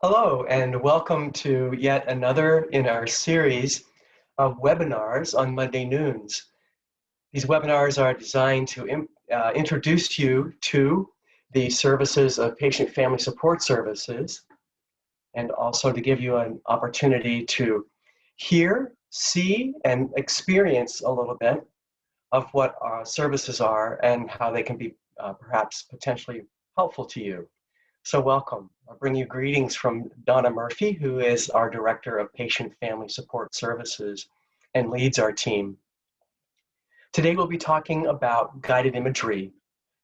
Hello, and welcome to yet another in our series of webinars on Monday noons. These webinars are designed to introduce you to the services of patient family support services, and also to give you an opportunity to hear, see, and experience a little bit of what our services are and how they can be perhaps potentially helpful to you. So welcome. I'll bring you greetings from Donna Murphy, who is our Director of Patient Family Support Services and leads our team. Today we'll be talking about guided imagery.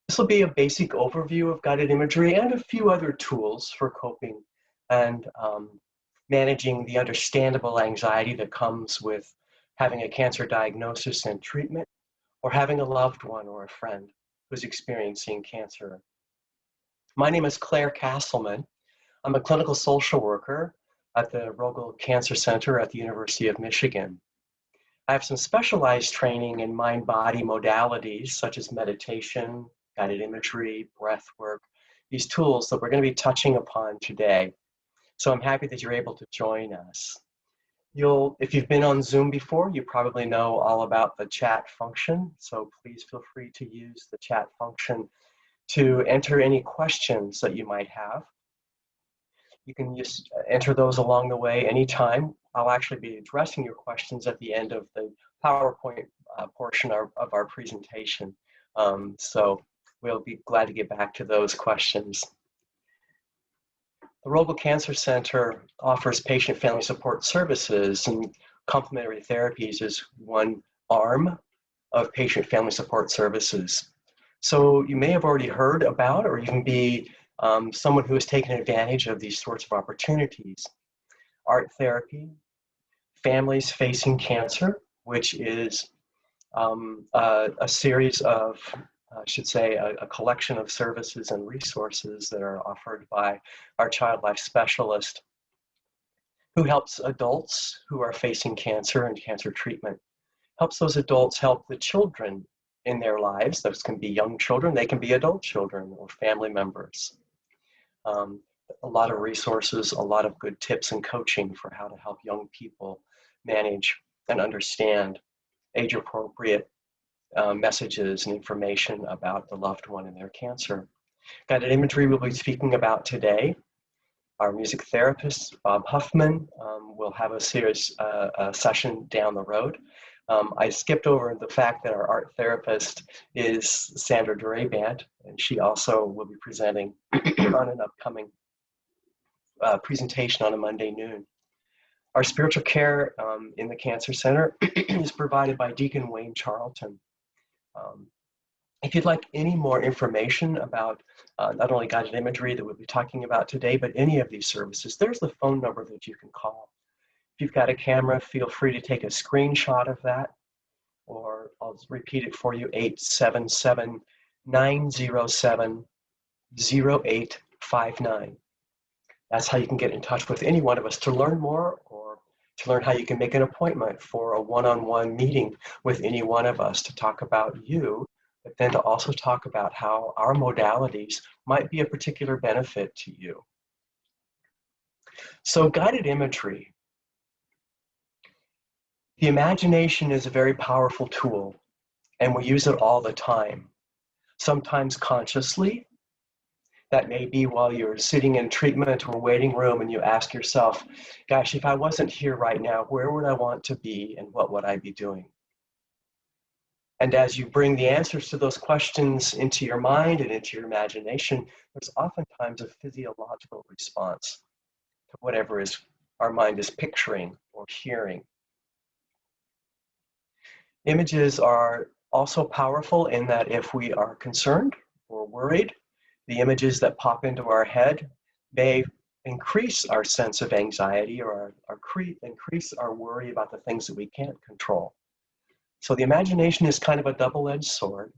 This will be a basic overview of guided imagery and a few other tools for coping and managing the understandable anxiety that comes with having a cancer diagnosis and treatment, or having a loved one or a friend who's experiencing cancer. My name is Casselman. I'm a clinical social worker at the Rogel Cancer Center at the University of Michigan. I have some specialized training in mind-body modalities such as meditation, guided imagery, breath work, these tools that we're going to be touching upon today. So I'm happy that you're able to join us. If you've been on Zoom before, you probably know all about the chat function, so please feel free to use the chat function to enter any questions that you might have. You can just enter those along the way anytime. I'll actually be addressing your questions at the end of the PowerPoint portion of our presentation. So we'll be glad to get back to those questions. The Rogel Cancer Center offers patient family support services, and complementary therapies is one arm of patient family support services. So you may have already heard about, or you can be someone who has taken advantage of these sorts of opportunities. Art therapy, families facing cancer, which is a series of, I should say, a collection of services and resources that are offered by our child life specialist, who helps adults who are facing cancer and cancer treatment. Helps those adults help the children in their lives. Those can be young children, they can be adult children or family members. A lot of resources, a lot of good tips and coaching for how to help young people manage and understand age-appropriate messages and information about the loved one and their cancer. Guided imagery we'll be speaking about today. Our music therapist, Bob Huffman, will have a session down the road. I skipped over the fact that our art therapist is Sandra Durabant, and she also will be presenting on an upcoming presentation on a Monday noon. Our spiritual care in the Cancer Center is provided by Deacon Wayne Charlton. If you'd like any more information about not only guided imagery that we'll be talking about today, but any of these services, there's the phone number that you can call. If you've got a camera, feel free to take a screenshot of that, or I'll repeat it for you, 877-907-0859. That's how you can get in touch with any one of us to learn more, or to learn how you can make an appointment for a one-on-one meeting with any one of us to talk about you, but then to also talk about how our modalities might be a particular benefit to you. So guided imagery. The imagination is a very powerful tool, and we use it all the time. Sometimes consciously. That may be while you're sitting in treatment or waiting room and you ask yourself, gosh, if I wasn't here right now, where would I want to be and what would I be doing? And as you bring the answers to those questions into your mind and into your imagination, there's oftentimes a physiological response to whatever our mind is picturing or hearing. Images are also powerful in that if we are concerned or worried, the images that pop into our head may increase our sense of anxiety or increase our worry about the things that we can't control. So the imagination is kind of a double-edged sword.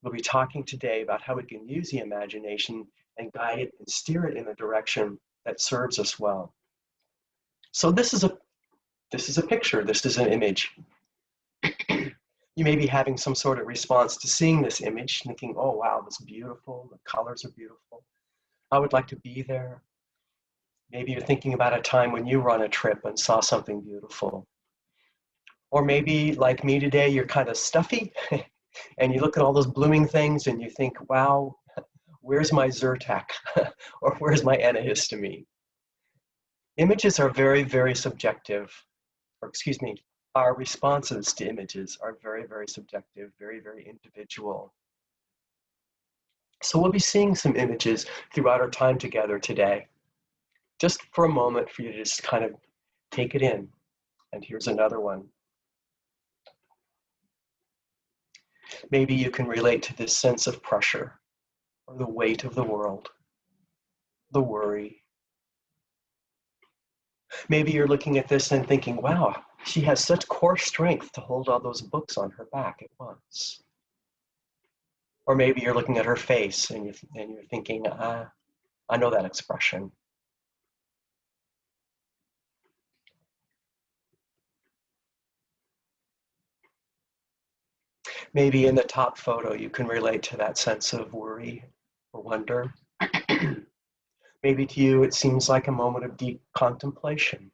We'll be talking today about how we can use the imagination and guide it and steer it in a direction that serves us well. So this is a picture, this is an image. You may be having some sort of response to seeing this image, thinking, oh wow, that's beautiful, the colors are beautiful. I would like to be there. Maybe you're thinking about a time when you were on a trip and saw something beautiful. Or maybe, like me today, you're kind of stuffy and you look at all those blooming things and you think, wow, where's my Zyrtec? Or where's my antihistamine? Images are very, very subjective, or excuse me, our responses to images are very, very subjective, very, very individual. So we'll be seeing some images throughout our time together today, just for a moment for you to just kind of take it in. And here's another one. Maybe you can relate to this sense of pressure or the weight of the world, the worry. Maybe you're looking at this and thinking, wow, she has such core strength to hold all those books on her back at once. Or maybe you're looking at her face and you're thinking, I know that expression. Maybe in the top photo, you can relate to that sense of worry or wonder. Maybe to you, it seems like a moment of deep contemplation.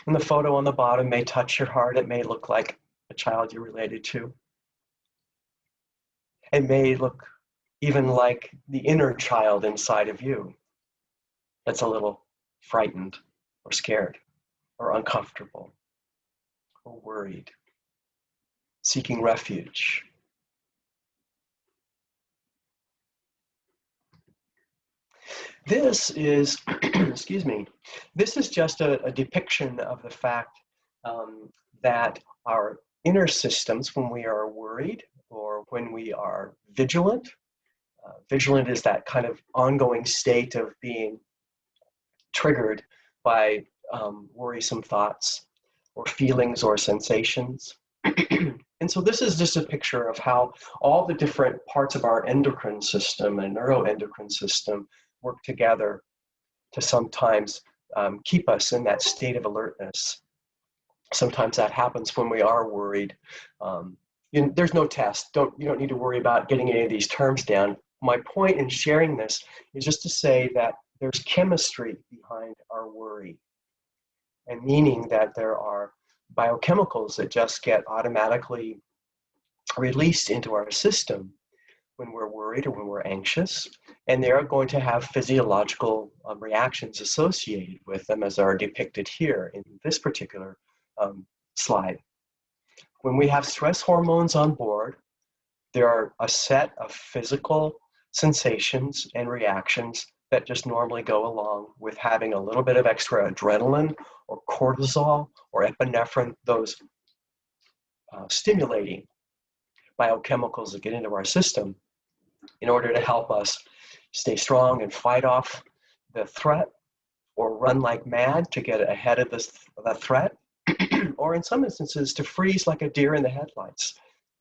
And the photo on the bottom may touch your heart. It may look like a child you're related to. It may look even like the inner child inside of you that's a little frightened or scared or uncomfortable or worried, seeking refuge. This is, excuse me, this is just a depiction of the fact that our inner systems, when we are worried or when we are vigilant, vigilant is that kind of ongoing state of being triggered by worrisome thoughts or feelings or sensations. And so this is just a picture of how all the different parts of our endocrine system and neuroendocrine system work together to sometimes keep us in that state of alertness. Sometimes that happens when we are worried. There's no test. You don't need to worry about getting any of these terms down. My point in sharing this is just to say that there's chemistry behind our worry, and meaning that there are biochemicals that just get automatically released into our system when we're worried or when we're anxious, and they are going to have physiological reactions associated with them, as are depicted here in this particular slide. When we have stress hormones on board, there are a set of physical sensations and reactions that just normally go along with having a little bit of extra adrenaline or cortisol or epinephrine, those stimulating biochemicals that get into our system in order to help us stay strong and fight off the threat, or run like mad to get ahead of the threat, or in some instances to freeze like a deer in the headlights,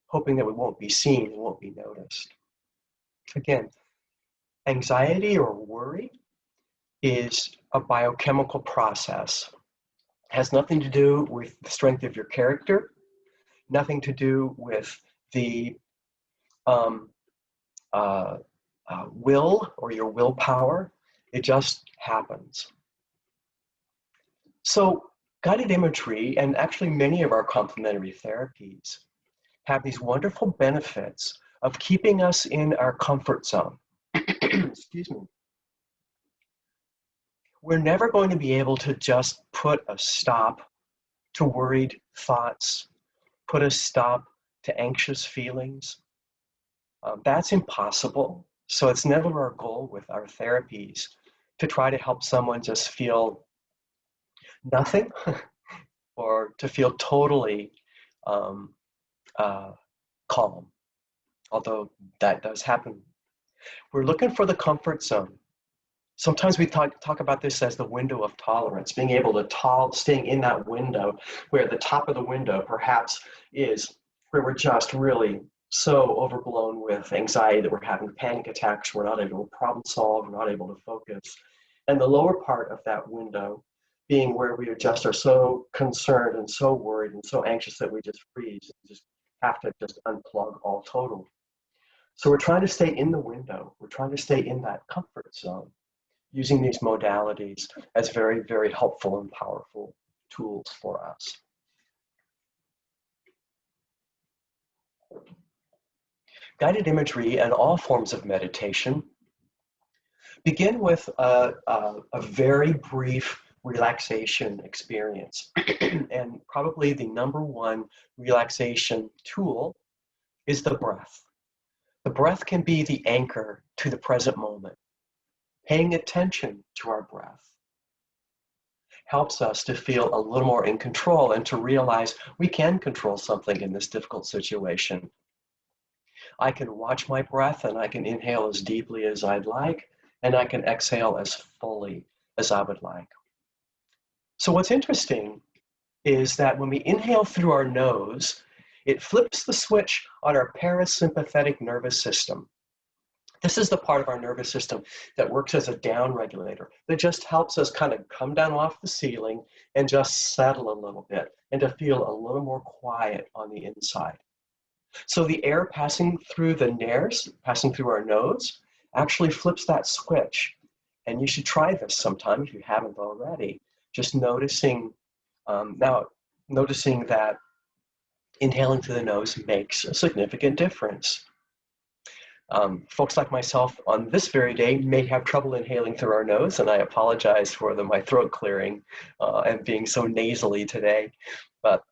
hoping that we won't be seen and won't be noticed. Again, anxiety or worry is a biochemical process. It has nothing to do with the strength of your character, nothing to do with the will or your willpower. It just happens. So guided imagery, and actually many of our complementary therapies, have these wonderful benefits of keeping us in our comfort zone. Excuse me. We're never going to be able to just put a stop to worried thoughts, put a stop to anxious feelings. That's impossible. So it's never our goal with our therapies to try to help someone just feel nothing or to feel totally calm, although that does happen. We're looking for the comfort zone. Sometimes we talk about this as the window of tolerance, being able to staying in that window where the top of the window perhaps is where we're just really so overblown with anxiety that we're having panic attacks, we're not able to problem solve, we're not able to focus. And the lower part of that window being where we just are so concerned and so worried and so anxious that we just freeze and just have to just unplug all total. So we're trying to stay in the window. We're trying to stay in that comfort zone, using these modalities as very, very helpful and powerful tools for us. Guided imagery and all forms of meditation begin with a very brief relaxation experience. And probably the number one relaxation tool is the breath. The breath can be the anchor to the present moment. Paying attention to our breath helps us to feel a little more in control and to realize we can control something in this difficult situation. I can watch my breath and I can inhale as deeply as I'd like, and I can exhale as fully as I would like. So what's interesting is that when we inhale through our nose, it flips the switch on our parasympathetic nervous system. This is the part of our nervous system that works as a down regulator, that just helps us kind of come down off the ceiling and just settle a little bit and to feel a little more quiet on the inside. So the air passing through the nares, passing through our nose, actually flips that switch. And you should try this sometime if you haven't already. Just noticing, noticing that inhaling through the nose makes a significant difference. Folks like myself on this very day may have trouble inhaling through our nose, and I apologize for my throat clearing and being so nasally today. But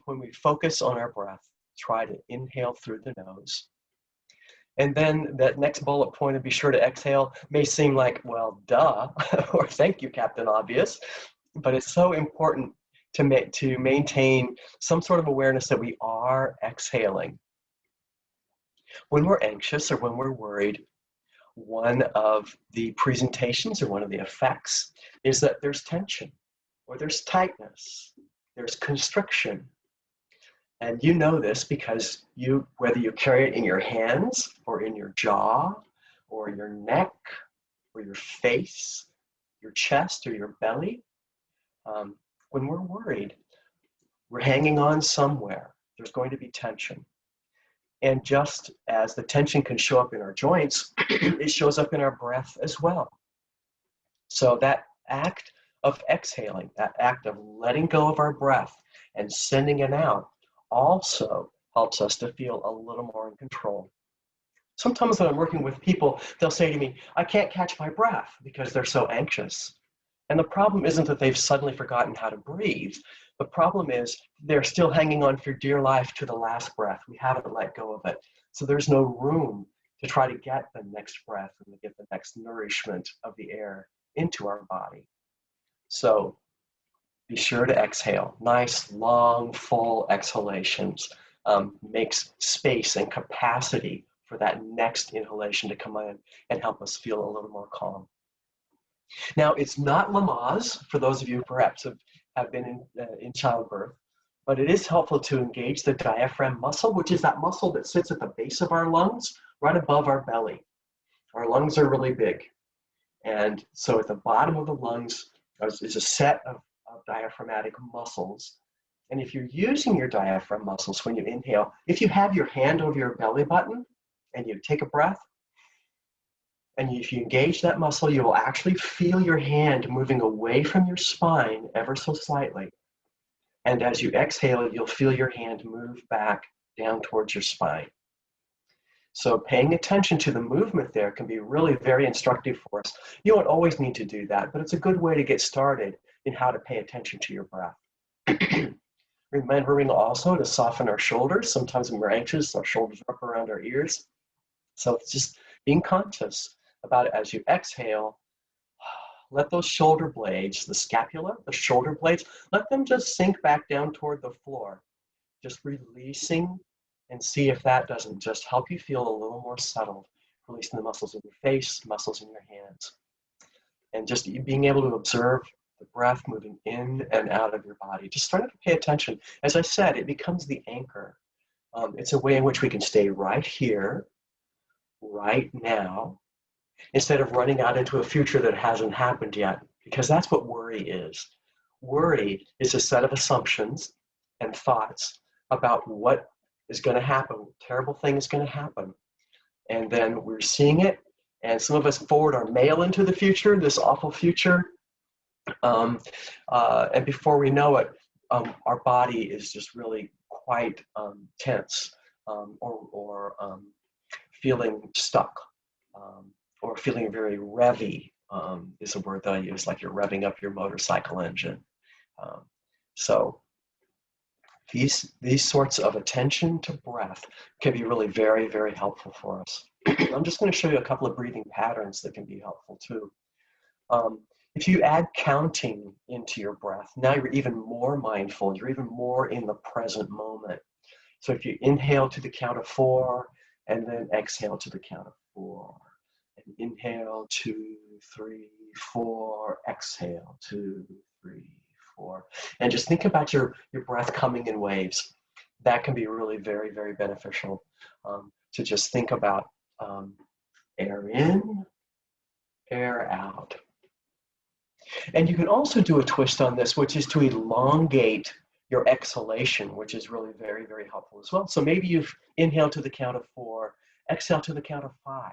when we focus on our breath, try to inhale through the nose. And then that next bullet point of be sure to exhale may seem like, well, duh, or thank you, Captain Obvious. But it's so important to maintain some sort of awareness that we are exhaling. When we're anxious or when we're worried, one of the presentations or one of the effects is that there's tension or there's tightness, there's constriction. And you know this because whether you carry it in your hands or in your jaw or your neck or your face, your chest or your belly, when we're worried, we're hanging on somewhere. There's going to be tension. And just as the tension can show up in our joints, it shows up in our breath as well. So that act of exhaling, that act of letting go of our breath and sending it out also helps us to feel a little more in control. Sometimes when I'm working with people, they'll say to me, I can't catch my breath because they're so anxious. And the problem isn't that they've suddenly forgotten how to breathe. The problem is they're still hanging on for dear life to the last breath. We haven't let go of it. So there's no room to try to get the next breath and to get the next nourishment of the air into our body. So be sure to exhale. Nice, long, full exhalations makes space and capacity for that next inhalation to come in and help us feel a little more calm. Now, it's not Lamaze, for those of you who perhaps have been in childbirth, but it is helpful to engage the diaphragm muscle, which is that muscle that sits at the base of our lungs, right above our belly. Our lungs are really big. And so at the bottom of the lungs is a set of diaphragmatic muscles. And if you're using your diaphragm muscles when you inhale, if you have your hand over your belly button and you take a breath, and if you engage that muscle, you will actually feel your hand moving away from your spine ever so slightly. And as you exhale, you'll feel your hand move back down towards your spine. So paying attention to the movement there can be really very instructive for us. You don't always need to do that, but it's a good way to get started in how to pay attention to your breath. Remembering also to soften our shoulders. Sometimes when we're anxious, our shoulders are up around our ears. So it's just being conscious about it as you exhale. Let those shoulder blades, the scapula, the shoulder blades, let them just sink back down toward the floor. Just releasing, and see if that doesn't just help you feel a little more settled, releasing the muscles in your face, muscles in your hands. And just being able to observe the breath moving in and out of your body. Just starting to pay attention. As I said, it becomes the anchor. It's a way in which we can stay right here, right now, instead of running out into a future that hasn't happened yet, because that's what worry is. Worry is a set of assumptions and thoughts about what is going to happen. Terrible thing is going to happen. And then we're seeing it. And some of us forward our mail into the future, this awful future. And before we know it, our body is just really quite tense or feeling stuck or feeling very revvy is a word that I use, like you're revving up your motorcycle engine. So these sorts of attention to breath can be really very, very helpful for us. I'm just going to show you a couple of breathing patterns that can be helpful too. If you add counting into your breath, now you're even more mindful, you're even more in the present moment. So if you inhale to the count of 4, and then exhale to the count of 4, and inhale 2, 3, 4, exhale 2, 3, 4, and just think about your breath coming in waves. That can be really very, very beneficial to just think about air in, air out. And you can also do a twist on this, which is to elongate your exhalation, which is really very, very helpful as well. So maybe you inhale to the count of 4, exhale to the count of 5,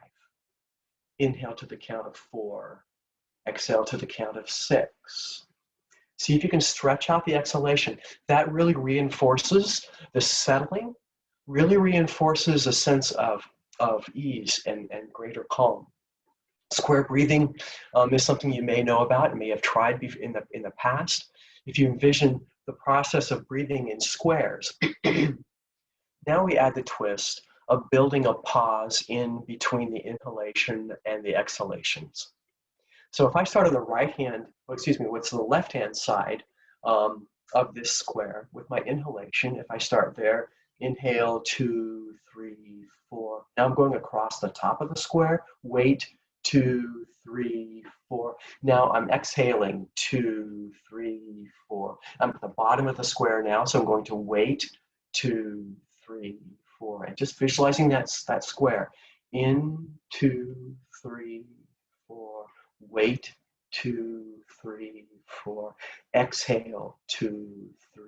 inhale to the count of 4, exhale to the count of 6. See if you can stretch out the exhalation. That really reinforces the settling, really reinforces a sense of ease and greater calm. Square breathing is something you may know about and may have tried in the past. If you envision the process of breathing in squares, now we add the twist of building a pause in between the inhalation and the exhalations. So if I start on the what's the left-hand side of this square with my inhalation, if I start there, inhale 2, 3, 4. Now I'm going across the top of the square, wait, 2, 3, 4. Now I'm exhaling 2, 3, 4. I'm at the bottom of the square now, so I'm going to wait 2, 3, 4, and just visualizing that square. In 2, 3, 4. Wait 2, 3, 4. Exhale 2, 3,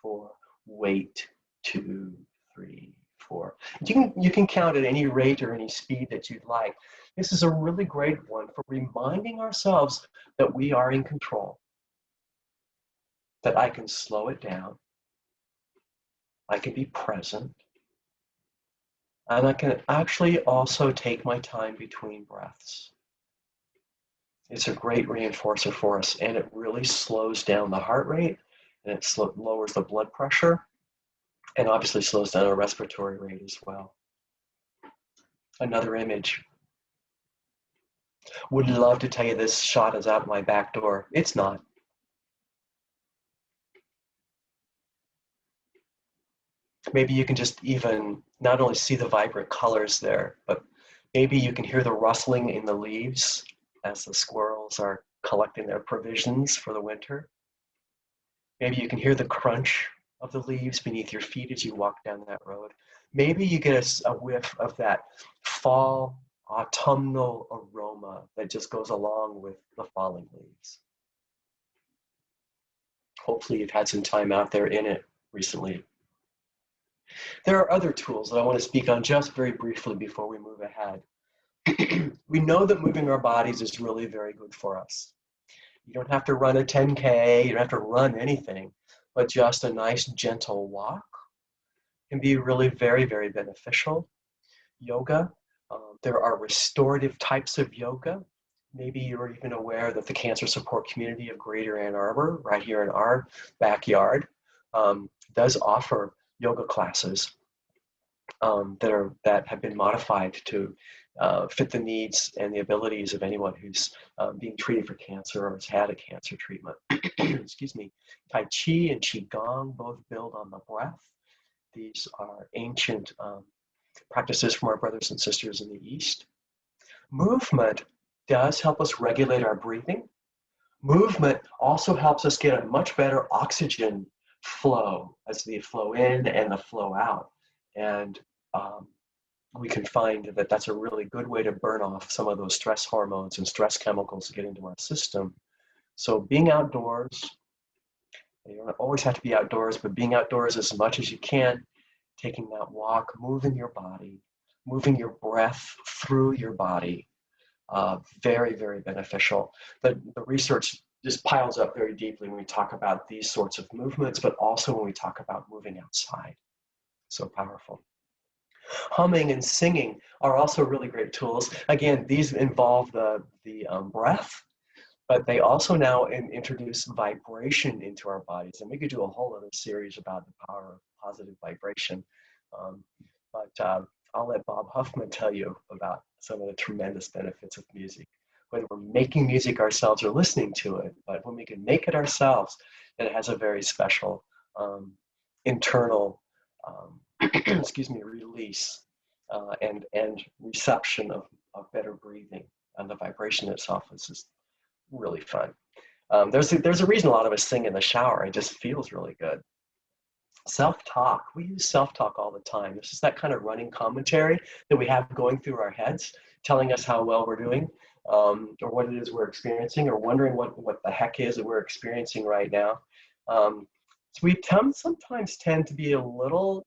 4. Wait 2, 3, 4. You can count at any rate or any speed that you'd like. This is a really great one for reminding ourselves that we are in control, that I can slow it down, I can be present, and I can actually also take my time between breaths. It's a great reinforcer for us, and it really slows down the heart rate, and it lowers the blood pressure, and obviously slows down our respiratory rate as well. Another image. Would love to tell you this shot is out my back door. It's not. Maybe you can just even not only see the vibrant colors there, but maybe you can hear the rustling in the leaves as the squirrels are collecting their provisions for the winter. Maybe you can hear the crunch of the leaves beneath your feet as you walk down that road. Maybe you get a whiff of that fall autumnal aroma that just goes along with the falling leaves. Hopefully you've had some time out there in it recently. There are other tools that I want to speak on just very briefly before we move ahead. We know that moving our bodies is really very good for us. You don't have to run a 10K, you don't have to run anything, but just a nice gentle walk can be really very, very beneficial. Yoga, there are restorative types of yoga. Maybe you're even aware that the Cancer Support Community of Greater Ann Arbor, right here in our backyard, does offer yoga classes that have been modified to fit the needs and the abilities of anyone who's being treated for cancer or has had a cancer treatment. Excuse me. Tai Chi and Qigong both build on the breath. These are ancient practices from our brothers and sisters in the East. Movement does help us regulate our breathing. Movement also helps us get a much better oxygen flow as the flow in and the flow out. And we can find that that's a really good way to burn off some of those stress hormones and stress chemicals that get into our system. So being outdoors, you don't always have to be outdoors, but being outdoors as much as you can taking that walk, moving your body, moving your breath through your body. Very, very beneficial. The research just piles up very deeply when we talk about these sorts of movements, but also when we talk about moving outside. So powerful. Humming and singing are also really great tools. Again, these involve the breath, but they also now introduce vibration into our bodies. And we could do a whole other series about the power of positive vibration. But I'll let Bob Huffman tell you about some of the tremendous benefits of music, whether we're making music ourselves or listening to it. But when we can make it ourselves, it has a very special internal release and reception of better breathing. And the vibration itself is just really fun. There's a reason a lot of us sing in the shower. It just feels really good. Self-talk. We use self-talk all the time. This is that kind of running commentary that we have going through our heads, telling us how well we're doing, or what it is we're experiencing, or wondering what the heck is that we're experiencing right now. So we sometimes tend to be a little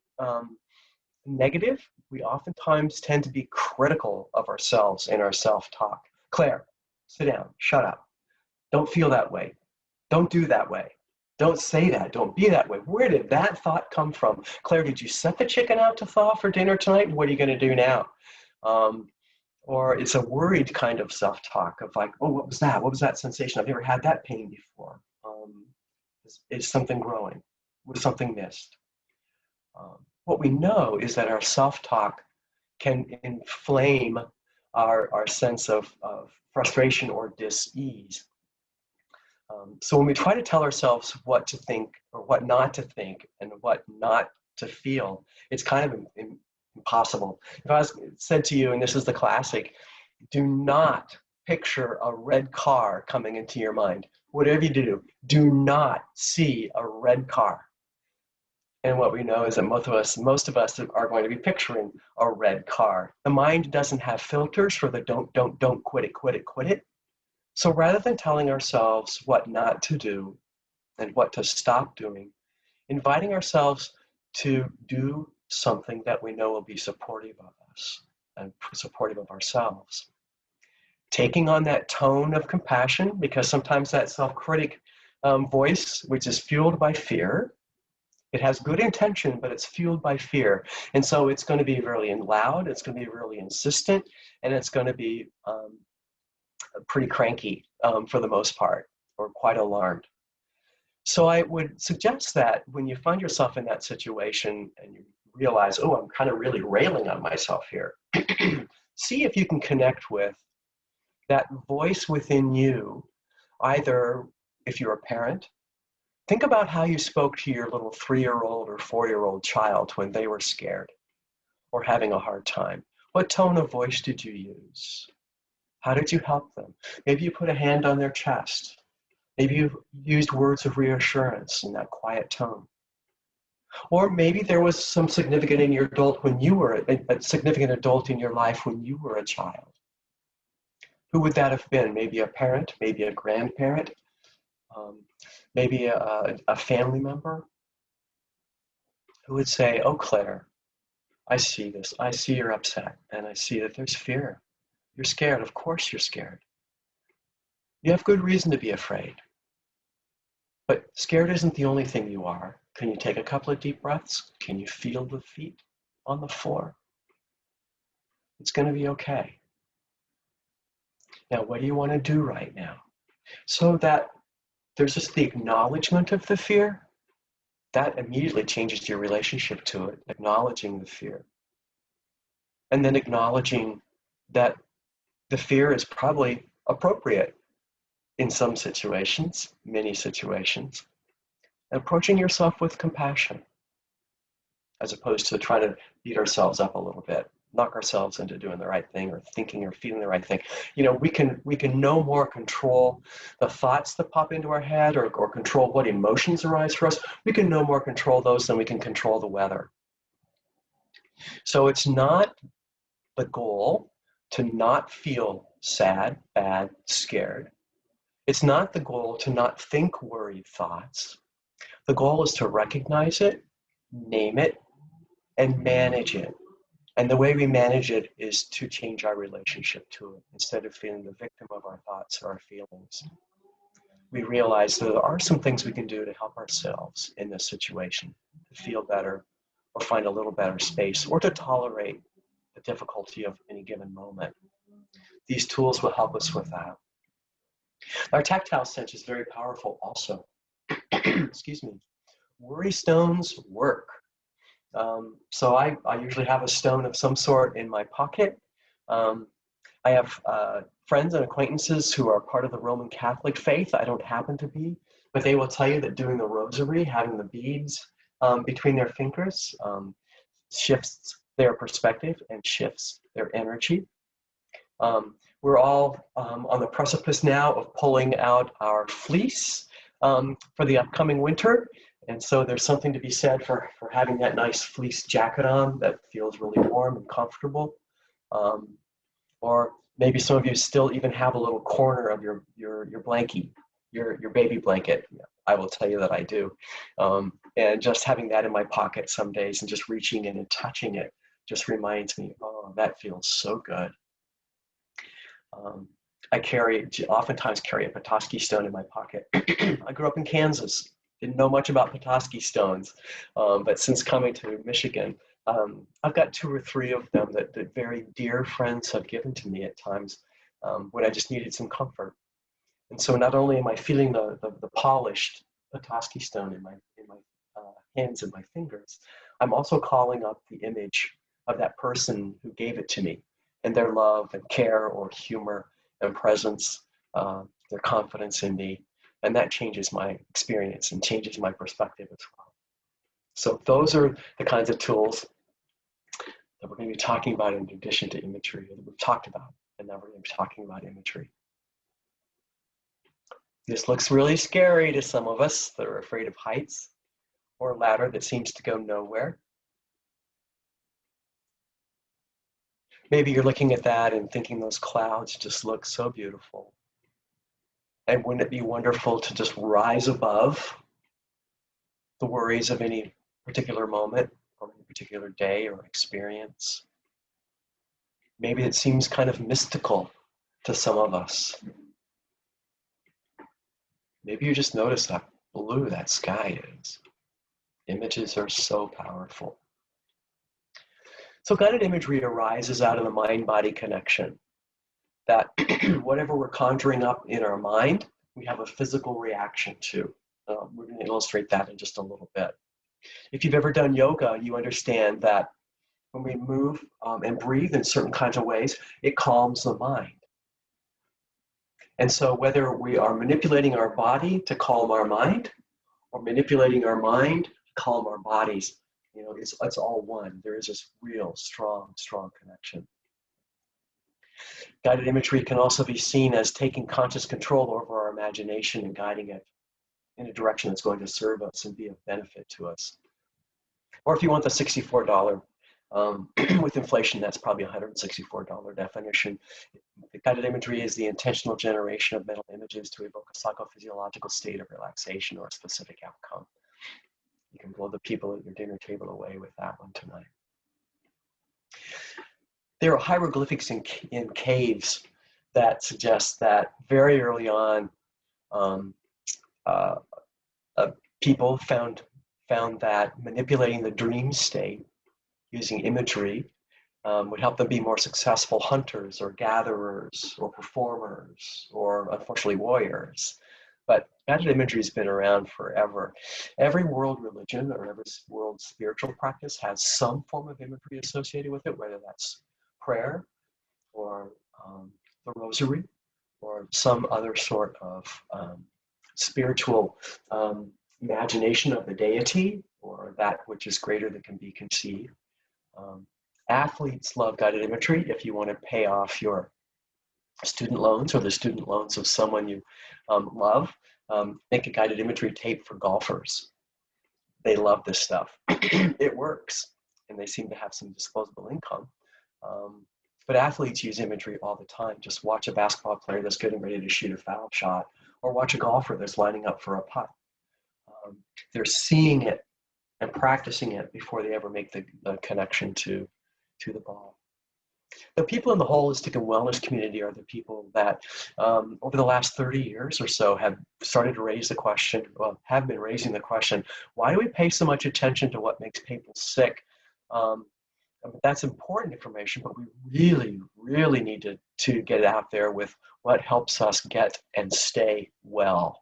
negative. We oftentimes tend to be critical of ourselves in our self-talk. Claire, sit down, shut up. Don't feel that way. Don't do that way. Don't say that. Don't be that way. Where did that thought come from? Claire, did you set the chicken out to thaw for dinner tonight? What are you going to do now? Or it's a worried kind of self-talk of like, oh, what was that? What was that sensation? I've never had that pain before. Is something growing? Was something missed? What we know is that our self-talk can inflame our sense of frustration or dis-ease. So when we try to tell ourselves what to think or what not to think and what not to feel, it's kind of impossible. If I said to you, and this is the classic, do not picture a red car coming into your mind. Whatever you do not see a red car. And what we know is that most of us are going to be picturing a red car. The mind doesn't have filters for the don't quit it. So rather than telling ourselves what not to do and what to stop doing, inviting ourselves to do something that we know will be supportive of us and supportive of ourselves. Taking on that tone of compassion, because sometimes that self-critic voice, which is fueled by fear, it has good intention, but it's fueled by fear. And so it's going to be really loud, it's going to be really insistent, and it's going to be pretty cranky for the most part, or quite alarmed. So I would suggest that when you find yourself in that situation and you realize, oh, I'm kind of really railing on myself here, see if you can connect with that voice within you. Either if you're a parent, think about how you spoke to your little 3-year-old or 4-year-old child when they were scared or having a hard time. What tone of voice did you use? How did you help them? Maybe you put a hand on their chest. Maybe you used words of reassurance in that quiet tone. Or maybe there was some significant in your adult when you were a significant adult in your life when you were a child. Who would that have been? Maybe a parent, maybe a grandparent, maybe a family member who would say, oh, Claire, I see this. I see you're upset, and I see that there's fear. You're scared. Of course you're scared. You have good reason to be afraid. But scared isn't the only thing you are. Can you take a couple of deep breaths? Can you feel the feet on the floor? It's going to be okay. Now, what do you want to do right now? So that there's just the acknowledgement of the fear. That immediately changes your relationship to it, acknowledging the fear. And then acknowledging that the fear is probably appropriate in some situations, many situations. And approaching yourself with compassion, as opposed to trying to beat ourselves up a little bit, knock ourselves into doing the right thing or thinking or feeling the right thing. You know, we can no more control the thoughts that pop into our head or control what emotions arise for us. We can no more control those than we can control the weather. So it's not the goal to not feel sad, bad, scared. It's not the goal to not think worried thoughts. The goal is to recognize it, name it, and manage it. And the way we manage it is to change our relationship to it. Instead of feeling the victim of our thoughts or our feelings, we realize that there are some things we can do to help ourselves in this situation, to feel better or find a little better space or to tolerate the difficulty of any given moment. These tools will help us with that. Our tactile sense is very powerful also. Excuse me. Worry stones work. So I usually have a stone of some sort in my pocket. I have friends and acquaintances who are part of the Roman Catholic faith. I don't happen to be, but they will tell you that doing the rosary, having the beads between their fingers, shifts their perspective and shifts their energy. We're all on the precipice now of pulling out our fleece for the upcoming winter. And so there's something to be said for having that nice fleece jacket on that feels really warm and comfortable. Or maybe some of you still even have a little corner of your blankie, your baby blanket. I will tell you that I do. And just having that in my pocket some days and just reaching in and touching it just reminds me, oh, that feels so good. I oftentimes carry a Petoskey stone in my pocket. I grew up in Kansas, didn't know much about Petoskey stones, but since coming to Michigan, I've got 2 or 3 of them that very dear friends have given to me at times when I just needed some comfort. And so not only am I feeling the polished Petoskey stone in my hands and my fingers, I'm also calling up the image of that person who gave it to me and their love and care or humor and presence, their confidence in me. And that changes my experience and changes my perspective as well. So those are the kinds of tools that we're going to be talking about in addition to imagery that we've talked about. And now we're going to be talking about imagery. This looks really scary to some of us that are afraid of heights or a ladder that seems to go nowhere. Maybe you're looking at that and thinking those clouds just look so beautiful. And wouldn't it be wonderful to just rise above the worries of any particular moment or any particular day or experience? Maybe it seems kind of mystical to some of us. Maybe you just notice how blue that sky is. Images are so powerful. So guided imagery arises out of the mind-body connection, that whatever we're conjuring up in our mind, we have a physical reaction to. We're going to illustrate that in just a little bit. If you've ever done yoga, you understand that when we move and breathe in certain kinds of ways, it calms the mind. And so whether we are manipulating our body to calm our mind or manipulating our mind to calm our bodies, it's all one. There is this real strong connection. Guided imagery can also be seen as taking conscious control over our imagination and guiding it in a direction that's going to serve us and be of benefit to us. Or if you want the $64, with inflation, that's probably $164 definition. The guided imagery is the intentional generation of mental images to evoke a psychophysiological state of relaxation or a specific outcome. You can blow the people at your dinner table away with that one tonight. There are hieroglyphics in caves that suggest that very early on, people found that manipulating the dream state using imagery would help them be more successful hunters or gatherers or performers or, unfortunately, warriors. But guided imagery has been around forever. Every world religion or every world spiritual practice has some form of imagery associated with it, whether that's prayer or the rosary or some other sort of spiritual imagination of the deity or that which is greater than can be conceived. Athletes love guided imagery. If you want to pay off your student loans or the student loans of someone you love, make a guided imagery tape for golfers. They love this stuff. It works, and they seem to have some disposable income. But athletes use imagery all the time. Just watch a basketball player that's getting ready to shoot a foul shot, or watch a golfer that's lining up for a putt. They're seeing it and practicing it before they ever make the connection to the ball. The people in the holistic and wellness community are the people that over the last 30 years or so have started to raise the question, well, have been raising the question, why do we pay so much attention to what makes people sick? That's important information, but we really, really need to get out there with what helps us get and stay well.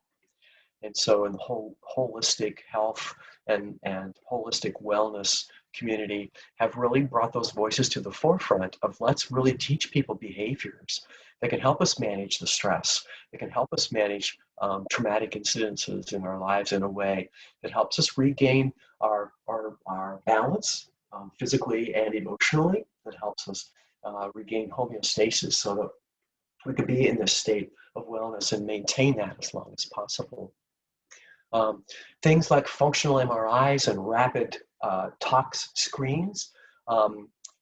And so in the whole holistic health and holistic wellness community have really brought those voices to the forefront of let's really teach people behaviors that can help us manage the stress, that can help us manage traumatic incidences in our lives in a way that helps us regain our balance physically and emotionally, that helps us regain homeostasis so that we could be in this state of wellness and maintain that as long as possible. Things like functional MRIs and rapid tox screens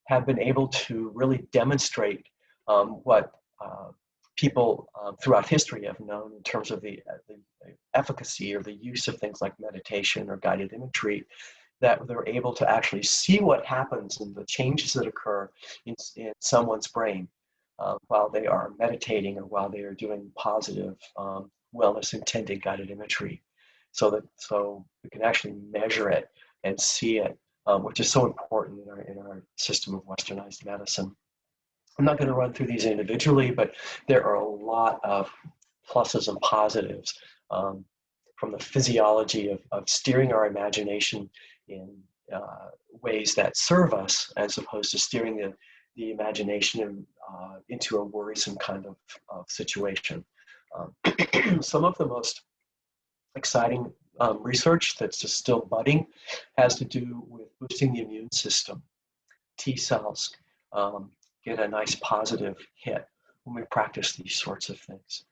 have been able to really demonstrate what people throughout history have known in terms of the efficacy or the use of things like meditation or guided imagery, that they're able to actually see what happens and the changes that occur in someone's brain while they are meditating or while they are doing positive wellness intended guided imagery. So we can actually measure it and see it, which is so important in our system of westernized medicine. I'm not going to run through these individually, but there are a lot of pluses and positives from the physiology of steering our imagination in ways that serve us, as opposed to steering the imagination into a worrisome kind of situation. Some of the most exciting research that's just still budding has to do with boosting the immune system. T cells get a nice positive hit when we practice these sorts of things.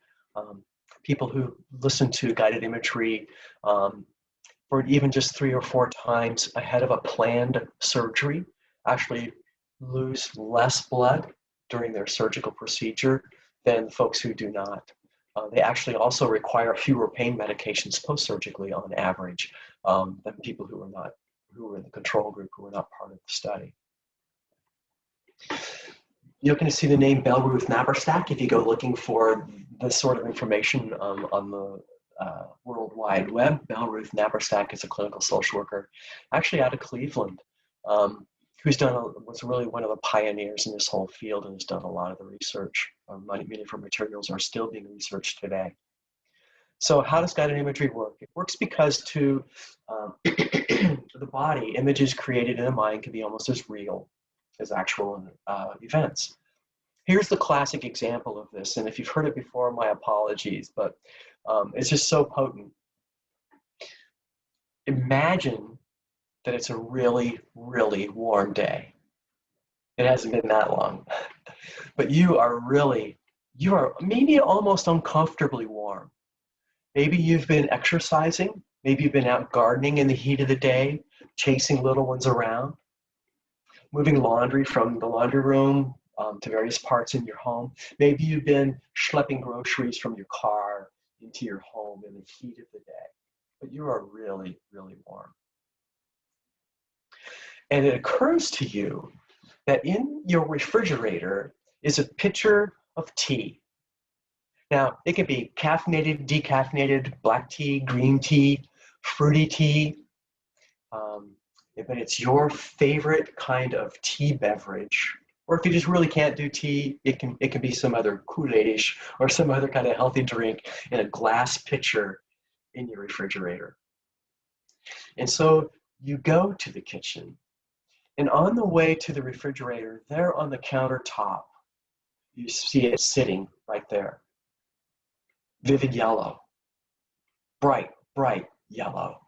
People who listen to guided imagery for even just 3 or 4 times ahead of a planned surgery actually lose less blood during their surgical procedure than folks who do not. They actually also require fewer pain medications post-surgically on average than people who were in the control group, who were not part of the study. You're going to see the name Bell-Ruth-Naberstack if you go looking for this sort of information on the World Wide Web. Bell-Ruth-Naberstack is a clinical social worker, actually out of Cleveland, was really one of the pioneers in this whole field and has done a lot of the research. Many of her materials are still being researched today. So how does guided imagery work? It works because to the body, images created in the mind can be almost as real as actual events. Here's the classic example of this, and if you've heard it before, my apologies, but it's just so potent. Imagine that it's a really, really warm day. It hasn't been that long, but you are maybe almost uncomfortably warm. Maybe you've been exercising, maybe you've been out gardening in the heat of the day, chasing little ones around, moving laundry from the laundry room to various parts in your home. Maybe you've been schlepping groceries from your car into your home in the heat of the day, but you are really, really warm. And it occurs to you that in your refrigerator is a pitcher of tea. Now, it can be caffeinated, decaffeinated, black tea, green tea, fruity tea, but it's your favorite kind of tea beverage. Or if you just really can't do tea, it can be some other Kool-Aid-ish or some other kind of healthy drink in a glass pitcher in your refrigerator. And so you go to the kitchen, and on the way to the refrigerator, there on the countertop, you see it sitting right there. Vivid yellow, bright, bright yellow,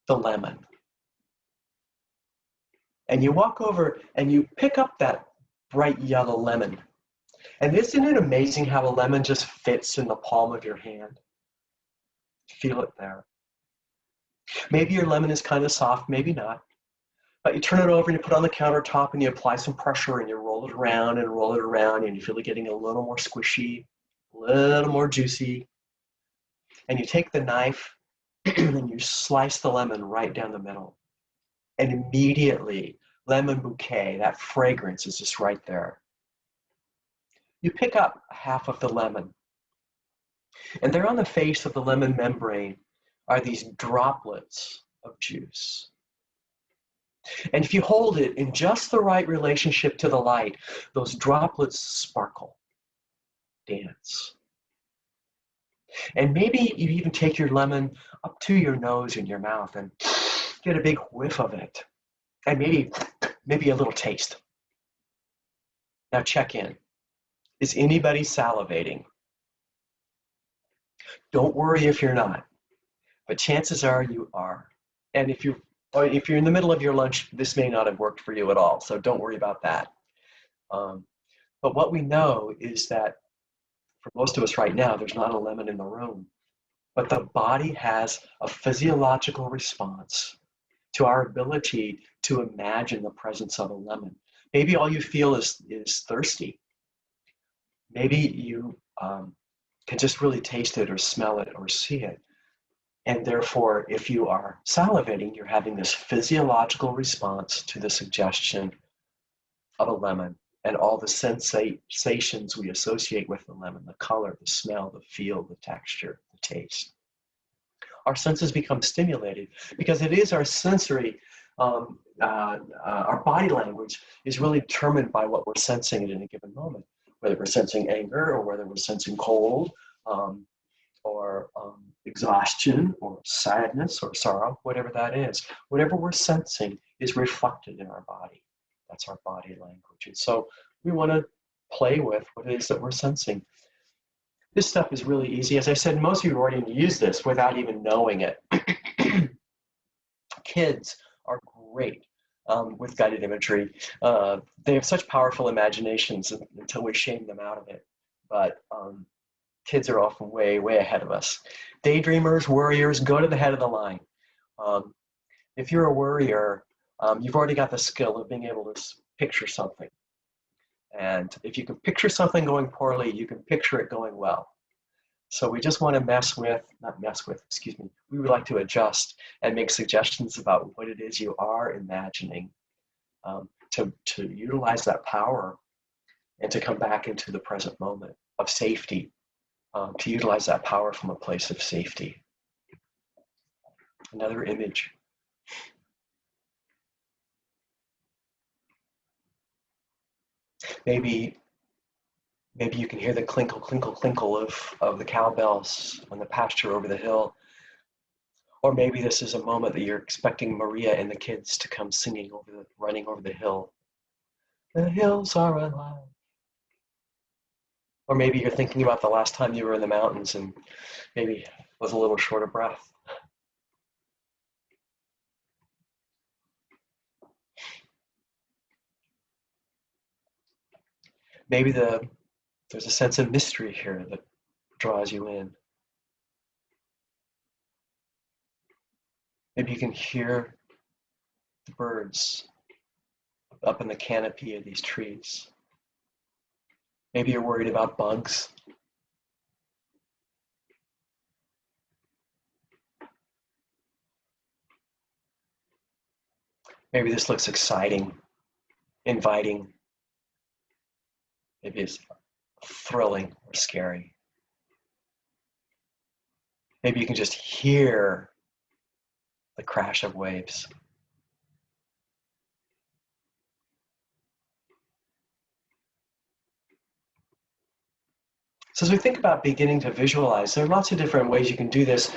the lemon. And you walk over and you pick up that bright yellow lemon. And isn't it amazing how a lemon just fits in the palm of your hand? Feel it there. Maybe your lemon is kind of soft, maybe not. But you turn it over and you put it on the countertop and you apply some pressure and you roll it around and you feel it getting a little more squishy, a little more juicy. And you take the knife and you slice the lemon right down the middle. And immediately, lemon bouquet, that fragrance is just right there. You pick up half of the lemon, and there on the face of the lemon membrane are these droplets of juice. And if you hold it in just the right relationship to the light, those droplets sparkle, dance. And maybe you even take your lemon up to your nose and your mouth and get a big whiff of it. And maybe a little taste. Now check in. Is anybody salivating? Don't worry if you're not, but chances are you are. And if you're in the middle of your lunch, this may not have worked for you at all, so don't worry about that. But what we know is that for most of us right now, there's not a lemon in the room, but the body has a physiological response to our ability to imagine the presence of a lemon. Maybe all you feel is thirsty. Maybe you can just really taste it or smell it or see it. And therefore, if you are salivating, you're having this physiological response to the suggestion of a lemon and all the sensations we associate with the lemon, the color, the smell, the feel, the texture, the taste. Our senses become stimulated because it is our sensory, our body language is really determined by what we're sensing at any given moment, whether we're sensing anger or whether we're sensing cold, or exhaustion or sadness or sorrow, whatever that is. Whatever we're sensing is reflected in our body. That's our body language. And so we want to play with what it is that we're sensing. This stuff is really easy. As I said, most of you already use this without even knowing it. Kids are great with guided imagery. They have such powerful imaginations until we shame them out of it. But kids are often way, way ahead of us. Daydreamers, worriers, go to the head of the line. If you're a worrier, you've already got the skill of being able to picture something. And if you can picture something going poorly, you can picture it going well. So we just want to we would like to adjust and make suggestions about what it is you are imagining, to utilize that power and to come back into the present moment of safety, to utilize that power from a place of safety. Another image. Maybe you can hear the clinkle, clinkle, clinkle of the cowbells on the pasture over the hill. Or maybe this is a moment that you're expecting Maria and the kids to come singing running over the hill. The hills are alive. Or maybe you're thinking about the last time you were in the mountains and maybe was a little short of breath. Maybe there's a sense of mystery here that draws you in. Maybe you can hear the birds up in the canopy of these trees. Maybe you're worried about bugs. Maybe this looks exciting, inviting. Maybe it's thrilling or scary. Maybe you can just hear the crash of waves. So as we think about beginning to visualize, there are lots of different ways you can do this.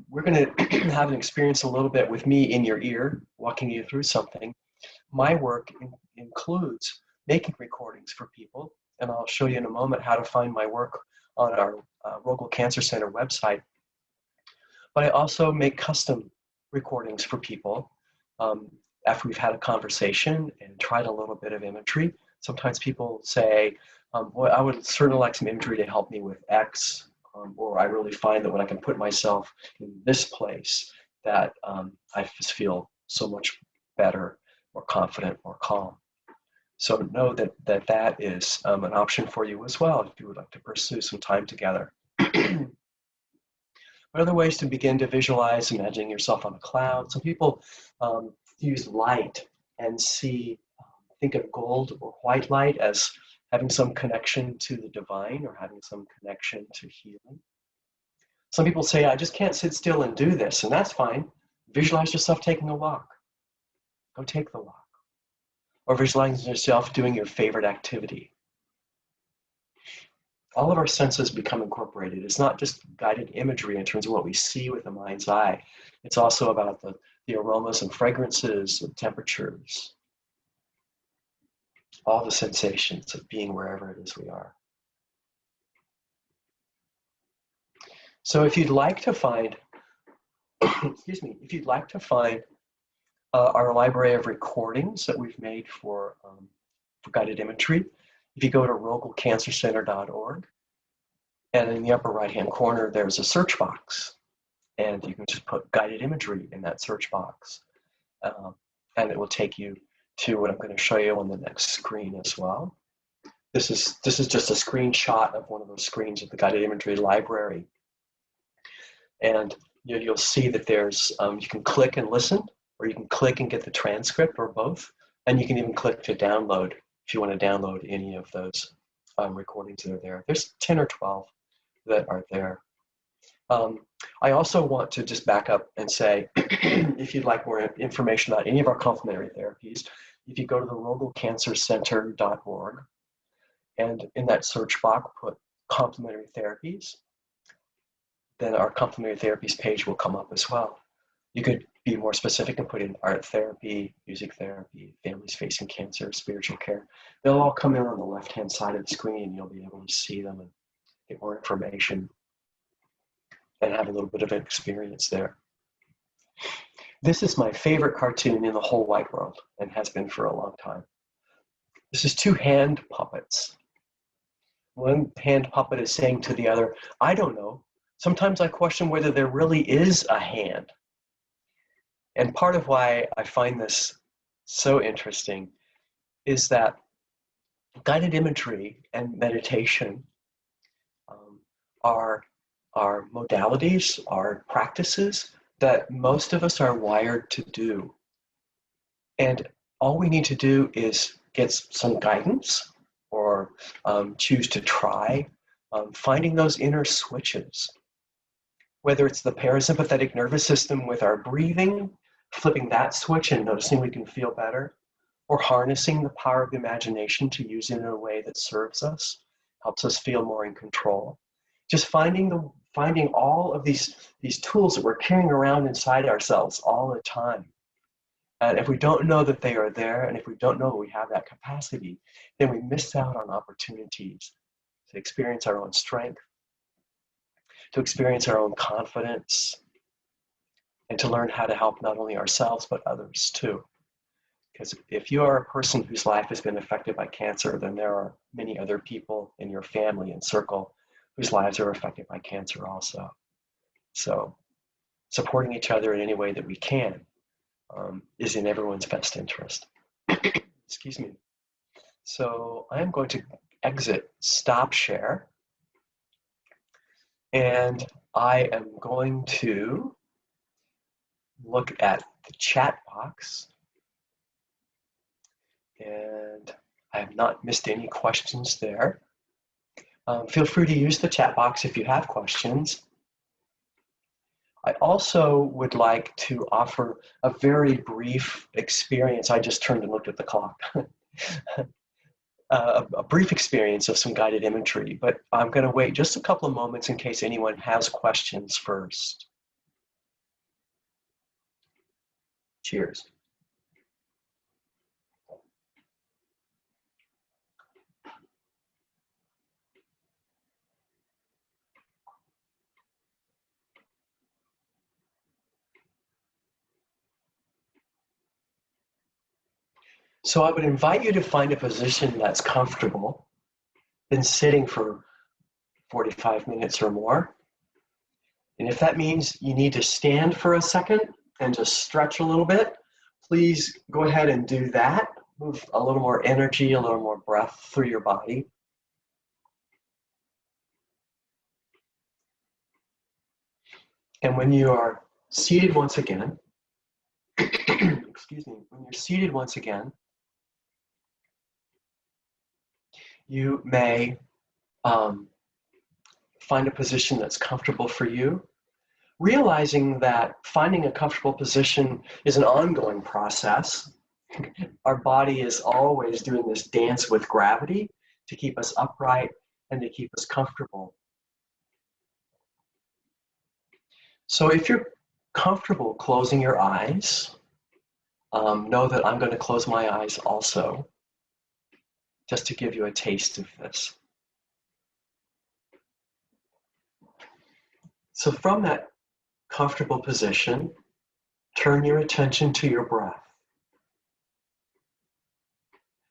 We're going to have an experience a little bit with me in your ear, walking you through something. My work includes making recordings for people, and I'll show you in a moment how to find my work on our Rogel Cancer Center website. But I also make custom recordings for people after we've had a conversation and tried a little bit of imagery. Sometimes people say, well, I would certainly like some imagery to help me with X, or I really find that when I can put myself in this place, that I just feel so much better, more confident, more calm. So know that is an option for you as well if you would like to pursue some time together. But Other ways to begin to visualize, imagining yourself on a cloud. Some people use light and think of gold or white light as having some connection to the divine or having some connection to healing. Some people say, I just can't sit still and do this, and that's fine. Visualize yourself taking a walk. Go take the walk. Or visualize yourself doing your favorite activity. All of our senses become incorporated. It's not just guided imagery in terms of what we see with the mind's eye. It's also about the aromas and fragrances, and temperatures, all the sensations of being wherever it is we are. So if you'd like to find, excuse me, if you'd like to find our library of recordings that we've made for guided imagery, if you go to rogelcancercenter.org, and in the upper right-hand corner, there's a search box, and you can just put guided imagery in that search box, and it will take you to what I'm going to show you on the next screen as well. This is just a screenshot of one of those screens of the guided imagery library, and you'll see that there's you can click and listen, or you can click and get the transcript, or both, and you can even click to download if you want to download any of those recordings that are there. There's 10 or 12 that are there. I also want to just back up and say, if you'd like more information about any of our complementary therapies, if you go to the rogelcancercenter.org, and in that search box put complementary therapies, then our complementary therapies page will come up as well. You could be more specific and put in art therapy, music therapy, families facing cancer, spiritual care. They'll all come in on the left-hand side of the screen, and you'll be able to see them and get more information and have a little bit of an experience there. This is my favorite cartoon in the whole wide world, and has been for a long time. This is two hand puppets. One hand puppet is saying to the other, I don't know. Sometimes I question whether there really is a hand. And part of why I find this so interesting is that guided imagery and meditation are modalities, are practices that most of us are wired to do. And all we need to do is get some guidance, or choose to try finding those inner switches. Whether it's the parasympathetic nervous system with our breathing, flipping that switch and noticing we can feel better, or harnessing the power of the imagination to use it in a way that serves us, helps us feel more in control. Just finding all of these tools that we're carrying around inside ourselves all the time. And if we don't know that they are there, and if we don't know we have that capacity, then we miss out on opportunities to experience our own strength, to experience our own confidence, and to learn how to help not only ourselves, but others too. Because if you are a person whose life has been affected by cancer, then there are many other people in your family and circle whose lives are affected by cancer also. So supporting each other in any way that we can is in everyone's best interest. Excuse me. So I am going to exit stop share, and I am going to look at the chat box, and I have not missed any questions there. Feel free to use the chat box if you have questions. I also would like to offer a very brief experience. I just turned and looked at the clock. A brief experience of some guided imagery, but I'm going to wait just a couple of moments in case anyone has questions first. Cheers. So I would invite you to find a position that's comfortable, been sitting for 45 minutes or more. And if that means you need to stand for a second and just stretch a little bit, please go ahead and do that. Move a little more energy, a little more breath through your body. And when you are seated once again, excuse me, when you're seated once again, you may find a position that's comfortable for you, realizing that finding a comfortable position is an ongoing process. Our body is always doing this dance with gravity to keep us upright and to keep us comfortable. So if you're comfortable closing your eyes, know that I'm going to close my eyes also, just to give you a taste of this. So from that comfortable position, turn your attention to your breath.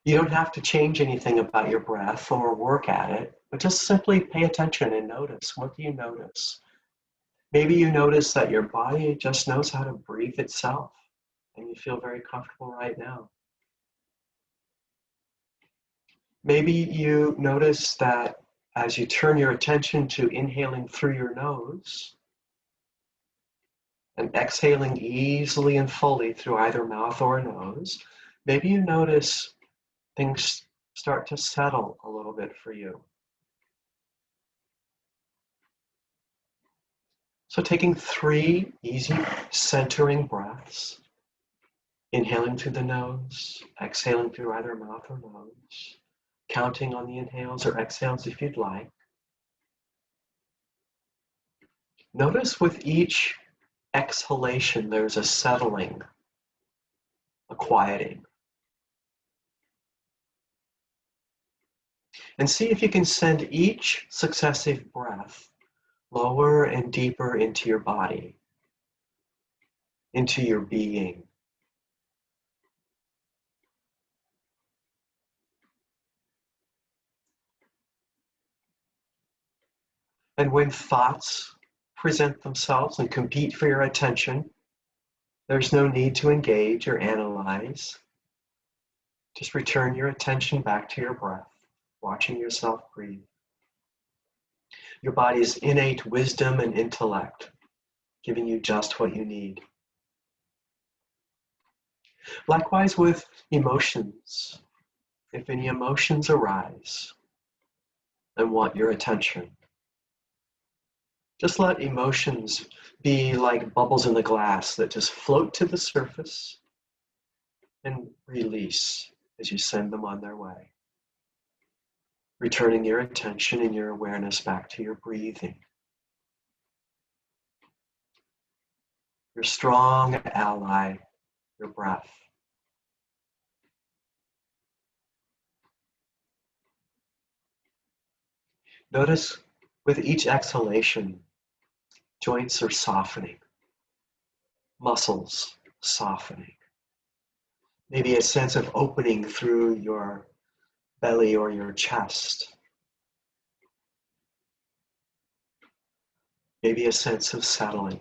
You don't have to change anything about your breath or work at it, but just simply pay attention and notice. What do you notice? Maybe you notice that your body just knows how to breathe itself, and you feel very comfortable right now. Maybe you notice that as you turn your attention to inhaling through your nose and exhaling easily and fully through either mouth or nose, maybe you notice things start to settle a little bit for you. So taking 3 easy centering breaths, inhaling through the nose, exhaling through either mouth or nose, counting on the inhales or exhales if you'd like. Notice with each exhalation there's a settling, a quieting. And see if you can send each successive breath lower and deeper into your body, into your being. And when thoughts present themselves and compete for your attention, there's no need to engage or analyze. Just return your attention back to your breath, watching yourself breathe. Your body's innate wisdom and intellect, giving you just what you need. Likewise with emotions. If any emotions arise and want your attention, just let emotions be like bubbles in the glass that just float to the surface and release as you send them on their way. Returning your attention and your awareness back to your breathing. Your strong ally, your breath. Notice with each exhalation, joints are softening, muscles softening. Maybe a sense of opening through your belly or your chest. Maybe a sense of settling.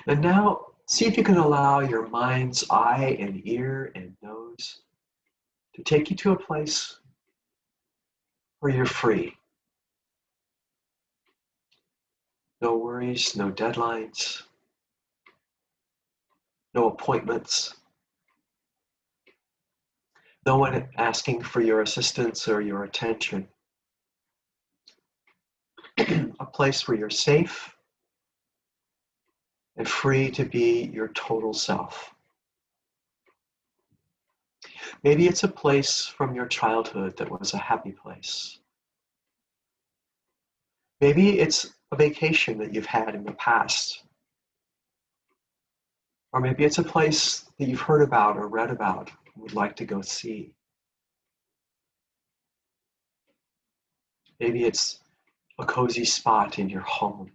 And now see if you can allow your mind's eye and ear and nose to take you to a place where you're free. No worries, no deadlines, no appointments, no one asking for your assistance or your attention. A place where you're safe and free to be your total self. Maybe it's a place from your childhood that was a happy place. Maybe it's a vacation that you've had in the past. Or maybe it's a place that you've heard about or read about and would like to go see. Maybe it's a cozy spot in your home.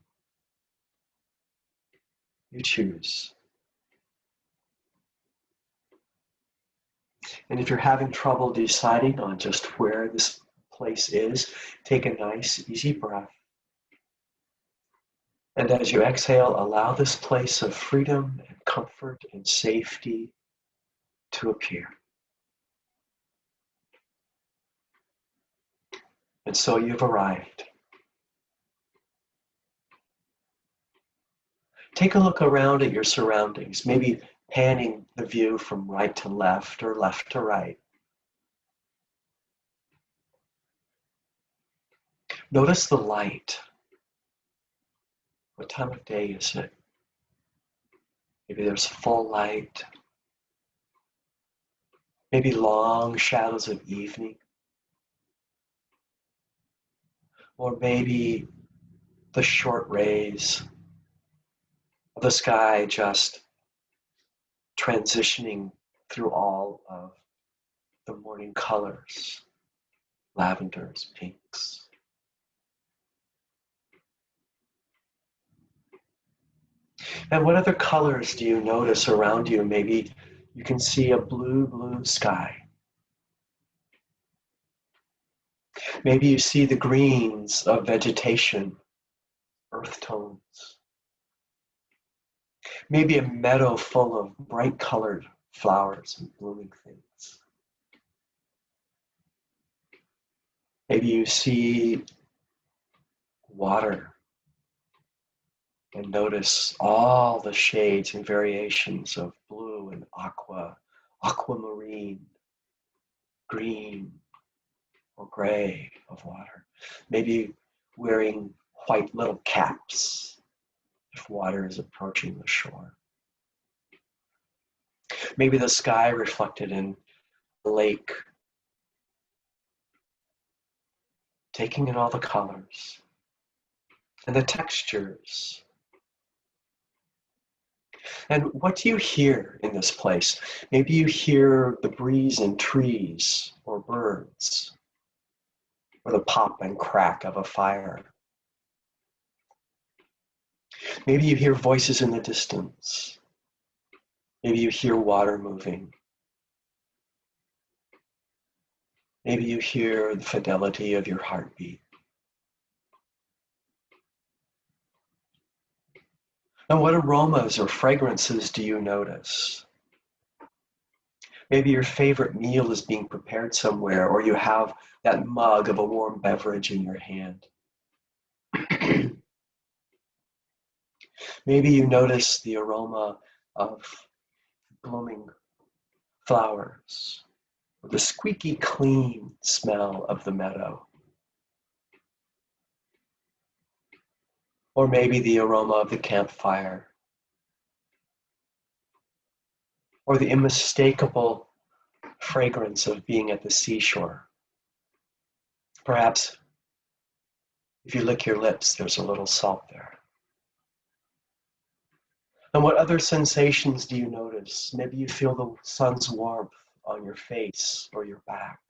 You choose. And if you're having trouble deciding on just where this place is, take a nice, easy breath. And as you exhale, allow this place of freedom and comfort and safety to appear. And so you've arrived. Take a look around at your surroundings, maybe panning the view from right to left or left to right. Notice the light. What time of day is it? Maybe there's full light. Maybe long shadows of evening. Or maybe the short rays of the sky just transitioning through all of the morning colors, lavenders, pinks. And what other colors do you notice around you? Maybe you can see a blue sky. Maybe you see the greens of vegetation, earth tones. Maybe a meadow full of bright colored flowers and blooming things. Maybe you see water and notice all the shades and variations of blue and aquamarine, green or gray of water. Maybe wearing white little caps if water is approaching the shore. Maybe the sky reflected in a lake, taking in all the colors and the textures. And what do you hear in this place? Maybe you hear the breeze in trees or birds, or the pop and crack of a fire. Maybe you hear voices in the distance. Maybe you hear water moving. Maybe you hear the fidelity of your heartbeat. And what aromas or fragrances do you notice? Maybe your favorite meal is being prepared somewhere, or you have that mug of a warm beverage in your hand. Maybe you notice the aroma of blooming flowers, or the squeaky clean smell of the meadow. Or maybe the aroma of the campfire, or the unmistakable fragrance of being at the seashore. Perhaps if you lick your lips, there's a little salt there. And what other sensations do you notice? Maybe you feel the sun's warmth on your face or your back.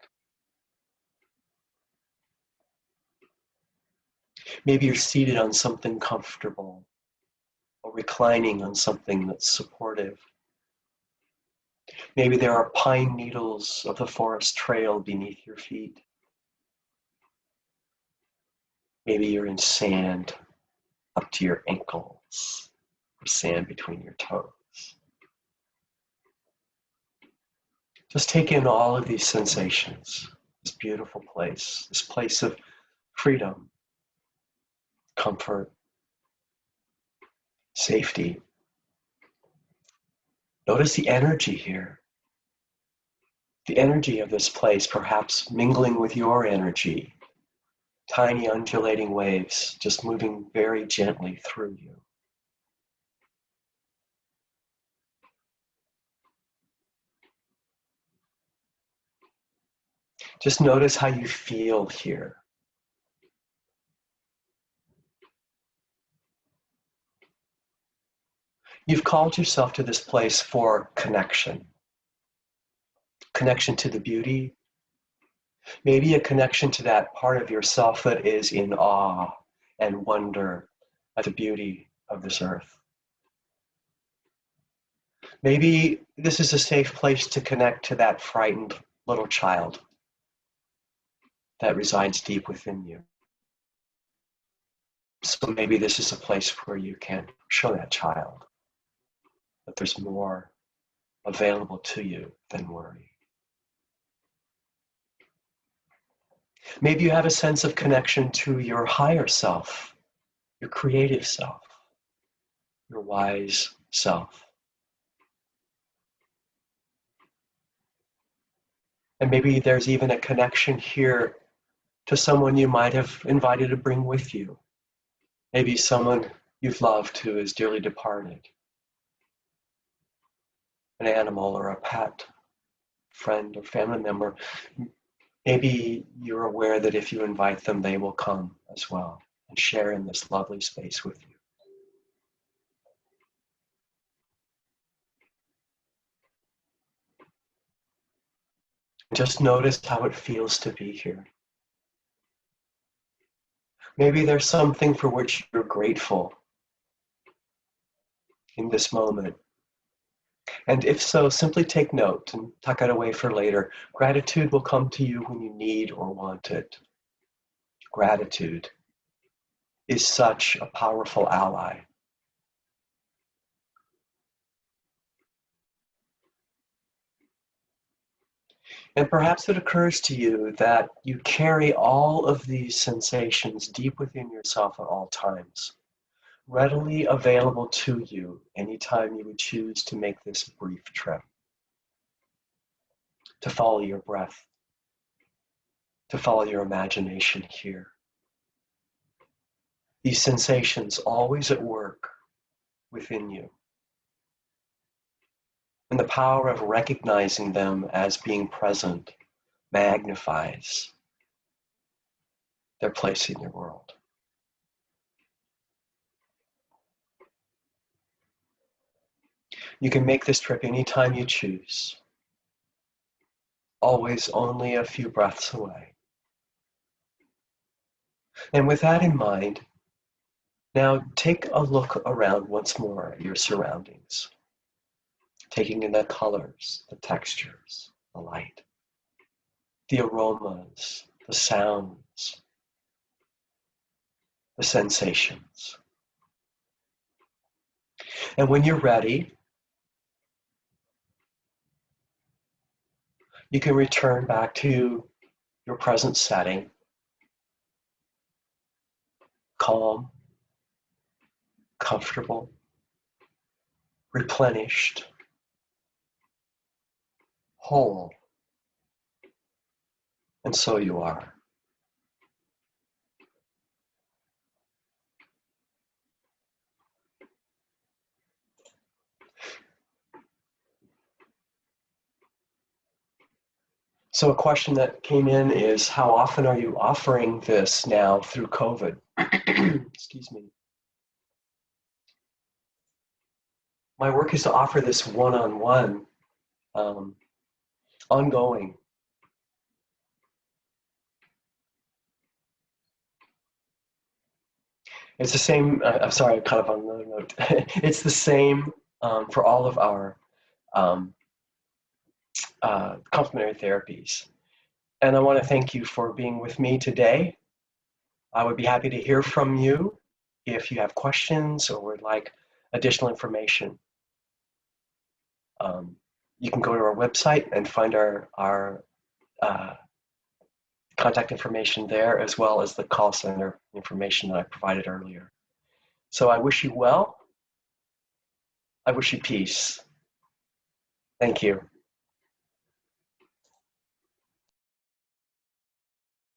Maybe you're seated on something comfortable or reclining on something that's supportive. Maybe there are pine needles of the forest trail beneath your feet. Maybe you're in sand up to your ankles, or sand between your toes. Just take in all of these sensations, this beautiful place, this place of freedom, comfort, safety. Notice the energy here. The energy of this place, perhaps mingling with your energy. Tiny undulating waves just moving very gently through you. Just notice how you feel here. You've called yourself to this place for connection. Connection to the beauty. Maybe a connection to that part of yourself that is in awe and wonder at the beauty of this earth. Maybe this is a safe place to connect to that frightened little child that resides deep within you. So maybe this is a place where you can show that child that there's more available to you than worry. Maybe you have a sense of connection to your higher self, your creative self, your wise self. And maybe there's even a connection here to someone you might have invited to bring with you. Maybe someone you've loved who is dearly departed. An animal or a pet, friend or family member. Maybe you're aware that if you invite them, they will come as well and share in this lovely space with you. Just notice how it feels to be here. Maybe there's something for which you're grateful in this moment. And if so, simply take note and tuck it away for later. Gratitude will come to you when you need or want it. Gratitude is such a powerful ally. And perhaps it occurs to you that you carry all of these sensations deep within yourself at all times, readily available to you anytime you would choose to make this brief trip, to follow your breath, to follow your imagination here. These sensations always at work within you. And the power of recognizing them as being present magnifies their place in your world. You can make this trip anytime you choose, always only a few breaths away. And with that in mind, now take a look around once more at your surroundings, taking in the colors, the textures, the light, the aromas, the sounds, the sensations. And when you're ready, you can return back to your present setting, calm, comfortable, replenished, whole, and so you are. So a question that came in is, how often are you offering this now through COVID? Excuse me. My work is to offer this one-on-one, ongoing. It's the same, I'm sorry, I cut off on another note. It's the same for all of our complementary therapies. And I want to thank you for being with me today. I would be happy to hear from you if you have questions or would like additional information. You can go to our website and find our contact information there, as well as the call center information that I provided earlier. So I wish you well. I wish you peace. Thank you.